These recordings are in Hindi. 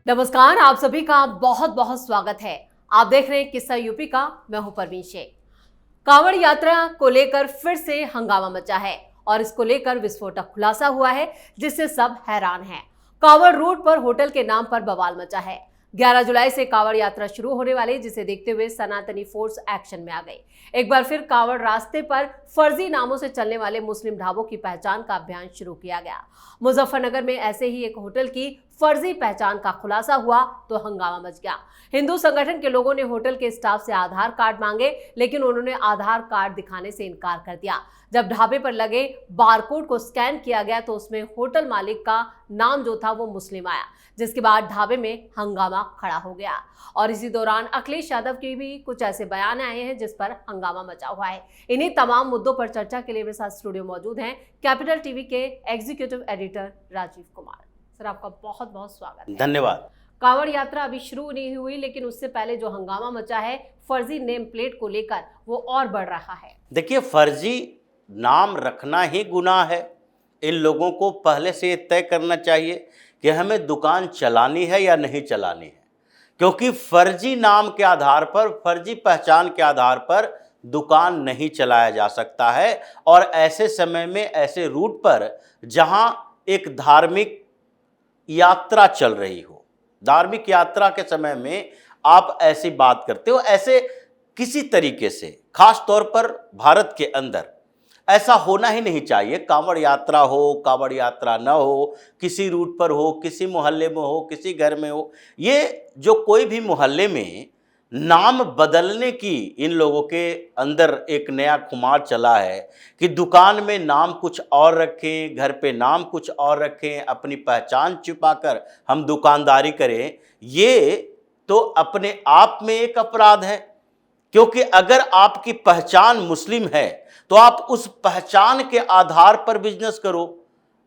नमस्कार, आप सभी का बहुत बहुत स्वागत है। आप देख रहे हैं किस्सा यूपी का। मैं हूं परवीन शेख। कांवड़ यात्रा को लेकर फिर से हंगामा मचा है और इसको लेकर विस्फोटक खुलासा हुआ है जिससे सब हैरान हैं। कांवड़ रूट पर होटल के नाम पर बवाल मचा है। 11 जुलाई से कांवड़ यात्रा शुरू होने वाली, जिसे देखते हुए सनातनी फोर्स एक्शन में आ गई। एक बार फिर कांवड़ रास्ते पर फर्जी नामों से चलने वाले मुस्लिम ढाबों की पहचान का अभियान शुरू किया गया। मुजफ्फरनगर में ऐसे ही एक होटल की फर्जी पहचान का खुलासा हुआ तो हंगामा मच गया। हिंदू संगठन के लोगों ने होटल के स्टाफ से आधार कार्ड मांगे, लेकिन उन्होंने आधार कार्ड दिखाने से इनकार कर दिया। जब ढाबे पर लगे बारकोड को स्कैन किया गया तो उसमें होटल मालिक का नाम जो था वो मुस्लिम आया, जिसके बाद ढाबे में हंगामा खड़ा हो गया। और इसी दौरान अखिलेश यादव के भी कुछ ऐसे बयान आए हैं जिस पर हंगामा मचा हुआ है। इन्हीं तमाम मुद्दों पर चर्चा के लिए मेरे साथ स्टूडियो मौजूद हैं कैपिटल टीवी के executive editor Rajiv Kumar. Sir, आपका बहुत बहुत स्वागत है। धन्यवाद। कांवड़ यात्रा अभी शुरू नहीं हुई, लेकिन उससे पहले जो हंगामा मचा है फर्जी नेम प्लेट को लेकर वो और बढ़ रहा है। देखिए, फर्जी नाम रखना ही गुनाह है। इन लोगों को पहले से तय करना चाहिए कि हमें दुकान चलानी है या नहीं चलानी है, क्योंकि फर्जी नाम के आधार पर, फर्जी पहचान के आधार पर दुकान नहीं चलाया जा सकता है। और ऐसे समय में, ऐसे रूट पर जहां एक धार्मिक यात्रा चल रही हो, धार्मिक यात्रा के समय में आप ऐसी बात करते हो, ऐसे किसी तरीके से, खास तौर पर भारत के अंदर ऐसा होना ही नहीं चाहिए। कांवड़ यात्रा हो, कांवड़ यात्रा न हो, किसी रूट पर हो, किसी मोहल्ले में हो, किसी घर में हो, ये जो कोई भी मोहल्ले में नाम बदलने की इन लोगों के अंदर एक नया खुमार चला है कि दुकान में नाम कुछ और रखें, घर पे नाम कुछ और रखें, अपनी पहचान छिपाकर हम दुकानदारी करें, ये तो अपने आप में एक अपराध है। क्योंकि अगर आपकी पहचान मुस्लिम है तो आप उस पहचान के आधार पर बिजनेस करो।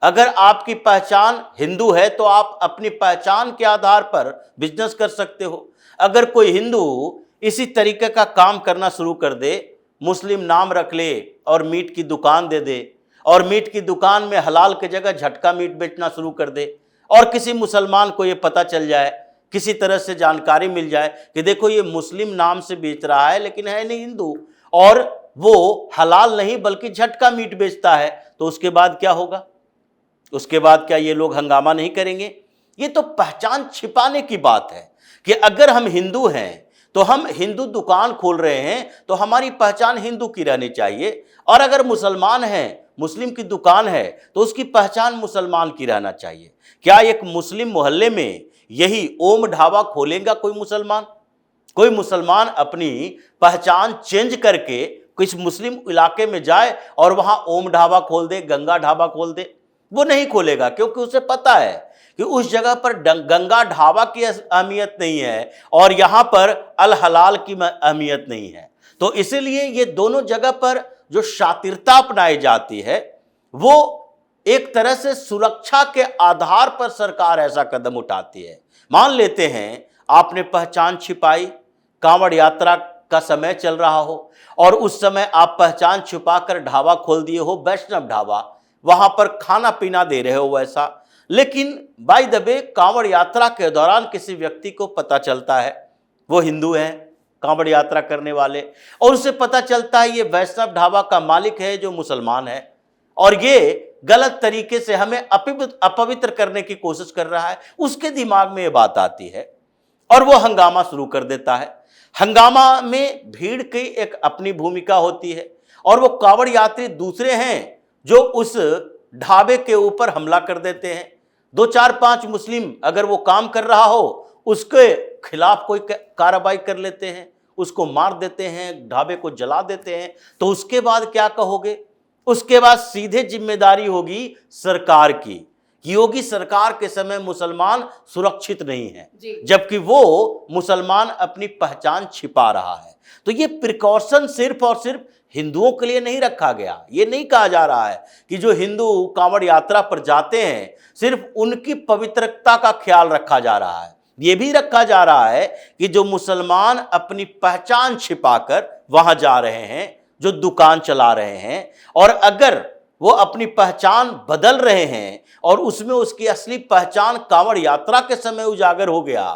अगर आपकी पहचान हिंदू है तो आप अपनी पहचान के आधार पर बिजनेस कर सकते हो। अगर कोई हिंदू इसी तरीके का काम करना शुरू कर दे, मुस्लिम नाम रख ले और मीट की दुकान दे दे, और मीट की दुकान में हलाल की जगह झटका मीट बेचना शुरू कर दे, और किसी मुसलमान को ये पता चल जाए, किसी तरह से जानकारी मिल जाए कि देखो ये मुस्लिम नाम से बेच रहा है लेकिन है नहीं हिंदू, और वो हलाल नहीं बल्कि झटका मीट बेचता है, तो उसके बाद क्या होगा? उसके बाद क्या ये लोग हंगामा नहीं करेंगे? ये तो पहचान छिपाने की बात है कि अगर हम हिंदू हैं तो हम हिंदू दुकान खोल रहे हैं तो हमारी पहचान हिंदू की रहनी चाहिए, और अगर मुसलमान हैं, मुस्लिम की दुकान है तो उसकी पहचान मुसलमान की रहना चाहिए। क्या एक मुस्लिम मोहल्ले में यही ओम ढाबा खोलेगा कोई मुसलमान? कोई मुसलमान अपनी पहचान चेंज करके किसी मुस्लिम इलाके में जाए और वहां ओम ढाबा खोल दे, गंगा ढाबा खोल दे? वो नहीं खोलेगा, क्योंकि उसे पता है कि उस जगह पर गंगा ढाबा की अहमियत नहीं है और यहां पर अल हलाल की अहमियत नहीं है। तो इसीलिए ये दोनों जगह पर जो शातिरता अपनाई जाती है, वो एक तरह से सुरक्षा के आधार पर सरकार ऐसा कदम उठाती है। मान लेते हैं आपने पहचान छिपाई, कांवड़ यात्रा का समय चल रहा हो और उस समय आप पहचान छुपाकर ढाबा खोल दिए हो, वैष्णव ढाबा, वहां पर खाना पीना दे रहे हो वैसा, लेकिन बाय द वे कांवड़ यात्रा के दौरान किसी व्यक्ति को पता चलता है वो हिंदू हैं, कांवड़ यात्रा करने वाले, और उसे पता चलता है ये वैष्णव ढाबा का मालिक है जो मुसलमान है, और ये गलत तरीके से हमें अपवित्र करने की कोशिश कर रहा है। उसके दिमाग में ये बात आती है और वो हंगामा शुरू कर देता है। हंगामा में भीड़ की एक अपनी भूमिका होती है, और वो कांवड़ यात्री दूसरे हैं जो उस ढाबे के ऊपर हमला कर देते हैं। 2 4 5 मुस्लिम अगर वो काम कर रहा हो उसके खिलाफ कोई कार्रवाई कर लेते हैं, उसको मार देते हैं, ढाबे को जला देते हैं, तो उसके बाद क्या कहोगे? उसके बाद सीधे जिम्मेदारी होगी सरकार की कि योगी सरकार के समय मुसलमान सुरक्षित नहीं है, जबकि वो मुसलमान अपनी पहचान छिपा रहा है। तो ये प्रिकॉशन सिर्फ और सिर्फ हिंदुओं के लिए नहीं रखा गया। ये नहीं कहा जा रहा है कि जो हिंदू कांवड़ यात्रा पर जाते हैं सिर्फ उनकी पवित्रता का ख्याल रखा जा रहा है। ये भी रखा जा रहा है कि जो मुसलमान अपनी पहचान छिपाकर वहां जा रहे हैं, जो दुकान चला रहे हैं, और अगर वो अपनी पहचान बदल रहे हैं और उसमें उसकी असली पहचान कांवड़ यात्रा के समय उजागर हो गया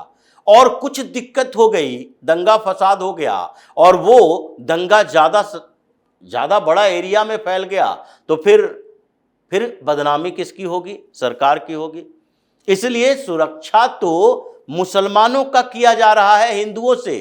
और कुछ दिक्कत हो गई, दंगा फसाद हो गया और वो दंगा ज्यादा बड़ा एरिया में फैल गया, तो फिर बदनामी किसकी होगी? सरकार की होगी। इसलिए सुरक्षा तो मुसलमानों का किया जा रहा है हिंदुओं से,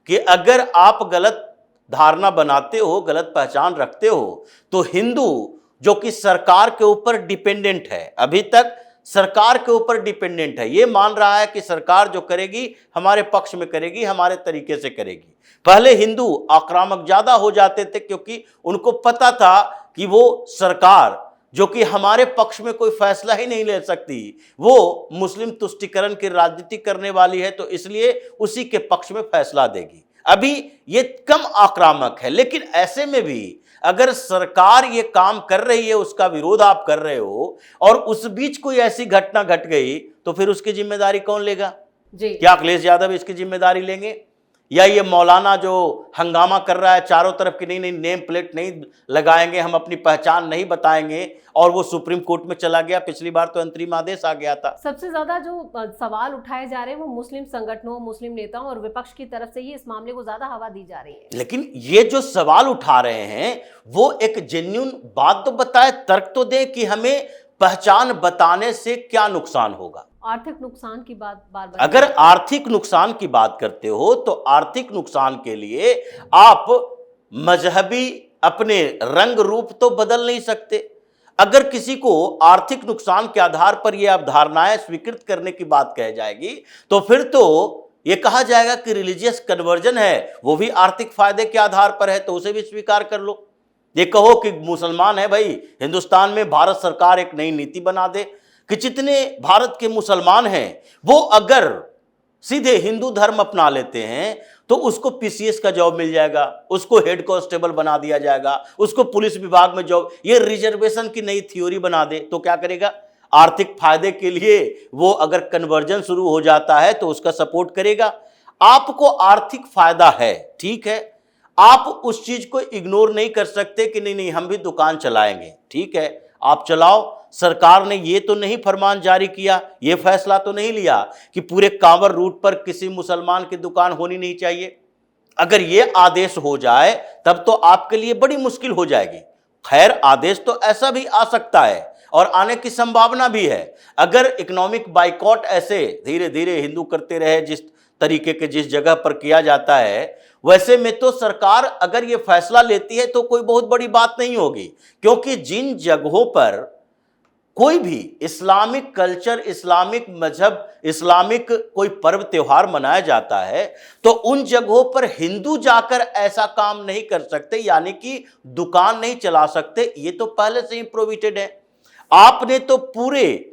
कि अगर आप गलत धारणा बनाते हो, गलत पहचान रखते हो, तो हिंदू जो कि सरकार के ऊपर डिपेंडेंट है, अभी तक सरकार के ऊपर डिपेंडेंट है, ये मान रहा है कि सरकार जो करेगी हमारे पक्ष में करेगी, हमारे तरीके से करेगी। पहले हिंदू आक्रामक ज्यादा हो जाते थे क्योंकि उनको पता था कि वो सरकार जो कि हमारे पक्ष में कोई फैसला ही नहीं ले सकती, वो मुस्लिम तुष्टीकरण की राजनीति करने वाली है, तो इसलिए उसी के पक्ष में फैसला देगी। अभी ये कम आक्रामक है, लेकिन ऐसे में भी अगर सरकार ये काम कर रही है, उसका विरोध आप कर रहे हो और उस बीच कोई ऐसी घटना घट गई, तो फिर उसकी जिम्मेदारी कौन लेगा जी? क्या अखिलेश यादव इसकी जिम्मेदारी लेंगे, या ये मौलाना जो हंगामा कर रहा है चारों तरफ की, नहीं नेम प्लेट नहीं लगाएंगे, हम अपनी पहचान नहीं बताएंगे, और वो सुप्रीम कोर्ट में चला गया, पिछली बार तो अंतरिम आदेश आ गया था। सबसे ज्यादा जो सवाल उठाए जा रहे हैं वो मुस्लिम संगठनों, मुस्लिम नेताओं और विपक्ष की तरफ से ही इस मामले को ज्यादा हवा दी जा रही है। लेकिन ये जो सवाल उठा रहे हैं वो एक जेन्युइन बात तो बताए, तर्क तो दे कि हमें पहचान बताने से क्या नुकसान होगा। आर्थिक नुकसान की बात बार बार, अगर आर्थिक नुकसान की बात करते हो तो आर्थिक नुकसान के लिए आप मजहबी अपने रंग रूप तो बदल नहीं सकते। अगर किसी को आर्थिक नुकसान के आधार पर यह अवधारणाएं स्वीकृत करने की बात कही जाएगी, तो फिर तो यह कहा जाएगा कि रिलीजियस कन्वर्जन है वो भी आर्थिक फायदे के आधार पर है, तो उसे भी स्वीकार कर लो। ये कहो कि मुसलमान है भाई, हिंदुस्तान में भारत सरकार एक नई नीति बना दे कि जितने भारत के मुसलमान हैं वो अगर सीधे हिंदू धर्म अपना लेते हैं तो उसको पीसीएस का जॉब मिल जाएगा, उसको हेड कांस्टेबल बना दिया जाएगा, उसको पुलिस विभाग में जॉब, ये रिजर्वेशन की नई थ्योरी बना दे, तो क्या करेगा? आर्थिक फायदे के लिए वो अगर कन्वर्जन शुरू हो जाता है तो उसका सपोर्ट करेगा। आपको आर्थिक फायदा है, ठीक है, आप उस चीज को इग्नोर नहीं कर सकते कि नहीं हम भी दुकान चलाएंगे, ठीक है, आप चलाओ। सरकार ने ये तो नहीं फरमान जारी किया, ये फैसला तो नहीं लिया कि पूरे कांवर रूट पर किसी मुसलमान की दुकान होनी नहीं चाहिए। अगर ये आदेश हो जाए तब तो आपके लिए बड़ी मुश्किल हो जाएगी। खैर, आदेश तो ऐसा भी आ सकता है और आने की संभावना भी है। अगर इकोनॉमिक बाइकॉट ऐसे धीरे धीरे हिंदू करते रहे जिस तरीके के जिस जगह पर किया जाता है, वैसे में तो सरकार अगर ये फैसला लेती है तो कोई बहुत बड़ी बात नहीं होगी, क्योंकि जिन जगहों पर कोई भी इस्लामिक कल्चर, इस्लामिक मजहब, इस्लामिक कोई पर्व त्योहार मनाया जाता है तो उन जगहों पर हिंदू जाकर ऐसा काम नहीं कर सकते, यानी कि दुकान नहीं चला सकते। ये तो पहले से ही प्रोहिबिटेड है। आपने तो पूरे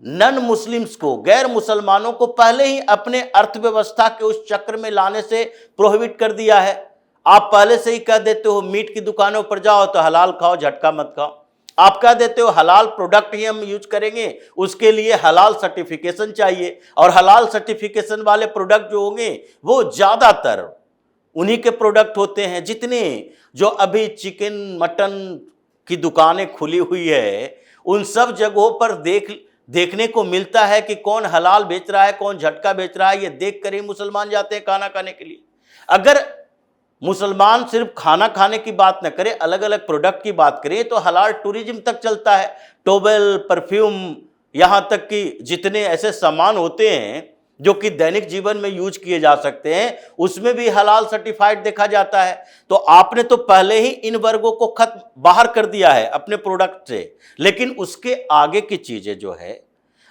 नन मुस्लिम्स को, गैर मुसलमानों को पहले ही अपने अर्थव्यवस्था के उस चक्र में लाने से प्रोहिबिट कर दिया है। आप पहले से ही कह देते हो मीट की दुकानों पर जाओ तो हलाल खाओ, झटका मत खाओ। आप कह देते हो हलाल प्रोडक्ट ही हम यूज करेंगे, उसके लिए हलाल सर्टिफिकेशन चाहिए, और हलाल सर्टिफिकेशन वाले प्रोडक्ट जो होंगे वो ज्यादातर उन्हीं के प्रोडक्ट होते हैं। जितने जो अभी चिकन मटन की दुकानें खुली हुई है उन सब जगहों पर देखने को मिलता है कि कौन हलाल बेच रहा है, कौन झटका बेच रहा है। ये देख कर ही मुसलमान जाते हैं खाना खाने के लिए। अगर मुसलमान सिर्फ खाना खाने की बात न करे, अलग अलग प्रोडक्ट की बात करें, तो हलाल टूरिज्म तक चलता है। टोवेल, परफ्यूम, यहां तक कि जितने ऐसे सामान होते हैं जो कि दैनिक जीवन में यूज किए जा सकते हैं, उसमें भी हलाल सर्टिफाइड देखा जाता है। तो आपने तो पहले ही इन वर्गों को बाहर कर दिया है अपने प्रोडक्ट से। लेकिन उसके आगे की चीजें जो है,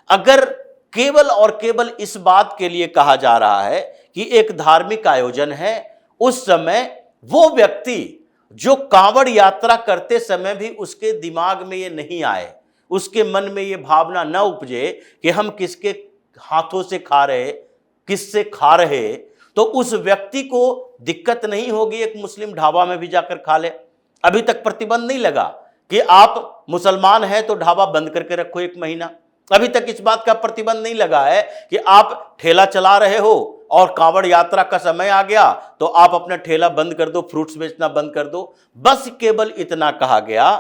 अगर केवल और केवल इस बात के लिए कहा जा रहा है कि एक धार्मिक आयोजन है, उस समय वो व्यक्ति जो कांवड़ यात्रा करते समय भी उसके दिमाग में ये नहीं आए, उसके मन में ये भावना न उपजे कि हम किसके हाथों से खा रहे, किससे खा रहे, तो उस व्यक्ति को दिक्कत नहीं होगी एक मुस्लिम ढाबा में भी जाकर खा ले। अभी तक प्रतिबंध नहीं लगा कि आप मुसलमान हैं तो ढाबा बंद करके रखो 1 महीना। अभी तक इस बात का प्रतिबंध नहीं लगा है कि आप ठेला चला रहे हो और कांवड़ यात्रा का समय आ गया तो आप अपना ठेला बंद कर दो, फ्रूट्स बेचना बंद कर दो। बस केवल इतना कहा गया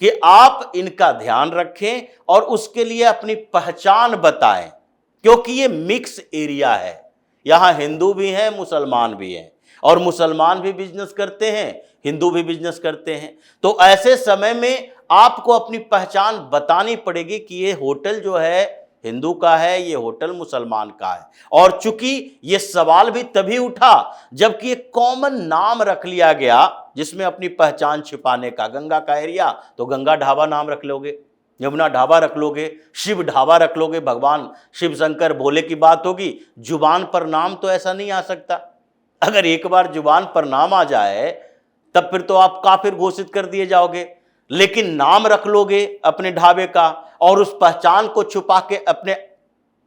कि आप इनका ध्यान रखें और उसके लिए अपनी पहचान बताएं, क्योंकि ये मिक्स एरिया है। यहां हिंदू भी हैं, मुसलमान भी हैं, और मुसलमान भी बिजनेस करते हैं, हिंदू भी बिजनेस करते हैं। तो ऐसे समय में आपको अपनी पहचान बतानी पड़ेगी कि ये होटल जो है हिंदू का है, ये होटल मुसलमान का है। और चूंकि ये सवाल भी तभी उठा जबकि एक कॉमन नाम रख लिया गया जिसमें अपनी पहचान छिपाने का। गंगा का एरिया तो गंगा ढाबा नाम रख लोगे, यमुना ढाबा रख लोगे, शिव ढाबा रख लोगे, भगवान शिव शंकर भोले की बात होगी। जुबान पर नाम तो ऐसा नहीं आ सकता। अगर एक बार जुबान पर नाम आ जाए तब फिर तो आप काफिर घोषित कर दिए जाओगे। लेकिन नाम रख लोगे अपने ढाबे का और उस पहचान को छुपा के अपने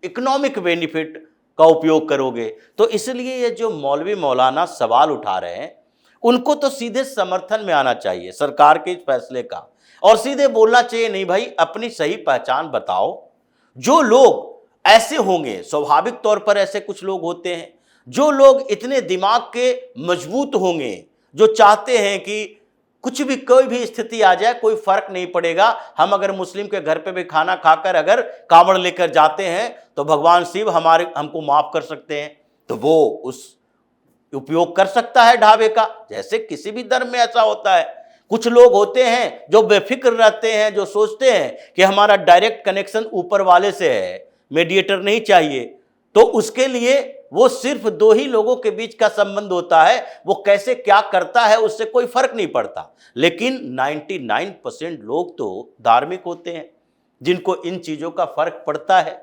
इकोनॉमिक बेनिफिट का उपयोग करोगे। तो इसलिए ये जो मौलवी मौलाना सवाल उठा रहे हैं उनको तो सीधे समर्थन में आना चाहिए सरकार के इस फैसले का, और सीधे बोलना चाहिए नहीं भाई, अपनी सही पहचान बताओ। जो लोग ऐसे होंगे, स्वाभाविक तौर पर ऐसे कुछ लोग होते हैं, जो लोग इतने दिमाग के मजबूत होंगे, जो चाहते हैं कि कुछ भी कोई भी स्थिति आ जाए कोई फर्क नहीं पड़ेगा, हम अगर मुस्लिम के घर पे भी खाना खाकर अगर कावड़ लेकर जाते हैं तो भगवान शिव हमको माफ कर सकते हैं, तो वो उस उपयोग कर सकता है ढाबे का। जैसे किसी भी धर्म में ऐसा होता है। कुछ लोग होते हैं जो बेफिक्र रहते हैं, जो सोचते हैं कि हमारा डायरेक्ट कनेक्शन ऊपर वाले से है, मीडिएटर नहीं चाहिए। तो उसके लिए वो सिर्फ दो ही लोगों के बीच का संबंध होता है, वो कैसे क्या करता है उससे कोई फर्क नहीं पड़ता। लेकिन 99% लोग तो धार्मिक होते हैं जिनको इन चीजों का फर्क पड़ता है,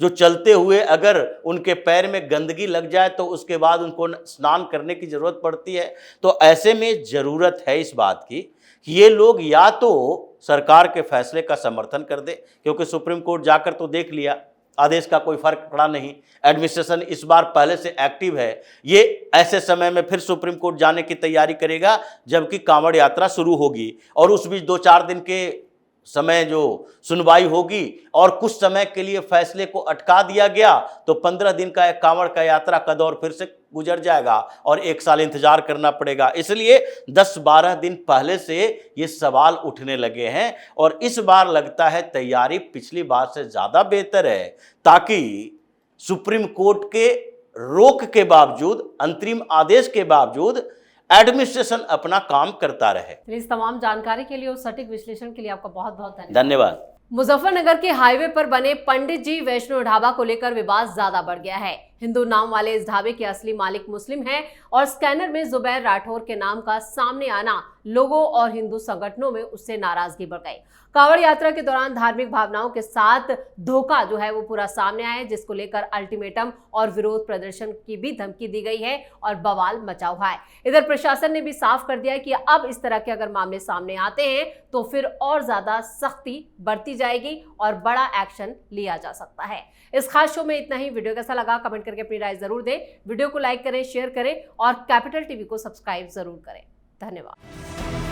जो चलते हुए अगर उनके पैर में गंदगी लग जाए तो उसके बाद उनको स्नान करने की जरूरत पड़ती है। तो ऐसे में जरूरत है इस बात की कि ये लोग या तो सरकार के फैसले का समर्थन कर दे, क्योंकि सुप्रीम कोर्ट जाकर तो देख लिया, आदेश का कोई फर्क पड़ा नहीं। एडमिनिस्ट्रेशन इस बार पहले से एक्टिव है, ये ऐसे समय में फिर सुप्रीम कोर्ट जाने की तैयारी करेगा जबकि कांवड़ यात्रा शुरू होगी, और उस बीच 2-4 दिन के समय जो सुनवाई होगी और कुछ समय के लिए फैसले को अटका दिया गया तो 15 दिन का एक कांवड़ का यात्रा का दौर फिर से गुजर जाएगा और 1 साल इंतजार करना पड़ेगा। इसलिए 10-12 दिन पहले से ये सवाल उठने लगे हैं, और इस बार लगता है तैयारी पिछली बार से ज्यादा बेहतर है, ताकि सुप्रीम कोर्ट के रोक के बावजूद, अंतरिम आदेश के बावजूद एडमिनिस्ट्रेशन अपना काम करता रहे। इस तमाम जानकारी के लिए और सटीक विश्लेषण के लिए आपका बहुत बहुत धन्यवाद। मुजफ्फरनगर के हाईवे पर बने पंडित जी वैष्णो ढाबा को लेकर विवाद ज्यादा बढ़ गया है। हिंदू नाम वाले इस ढाबे के असली मालिक मुस्लिम हैं और स्कैनर में जुबैर राठौर के नाम का सामने आना लोगों और हिंदू संगठनों में उससे नाराजगी बढ़ गई। कांवड़ यात्रा के दौरान धार्मिक भावनाओं के साथ धोखा जो है वो पूरा सामने आया है, जिसको लेकर अल्टीमेटम और विरोध प्रदर्शन की भी धमकी दी गई है और बवाल मचा हुआ है। इधर प्रशासन ने भी साफ कर दिया है कि अब इस तरह के अगर मामले सामने आते हैं तो फिर और ज्यादा सख्ती बरती जाएगी और बड़ा एक्शन लिया जा सकता है। इस खास शो में इतना ही। वीडियो कैसा लगा कमेंट करके अपनी राय जरूर दें। वीडियो को लाइक करें, शेयर करें और कैपिटल टीवी को सब्सक्राइब जरूर करें। धन्यवाद।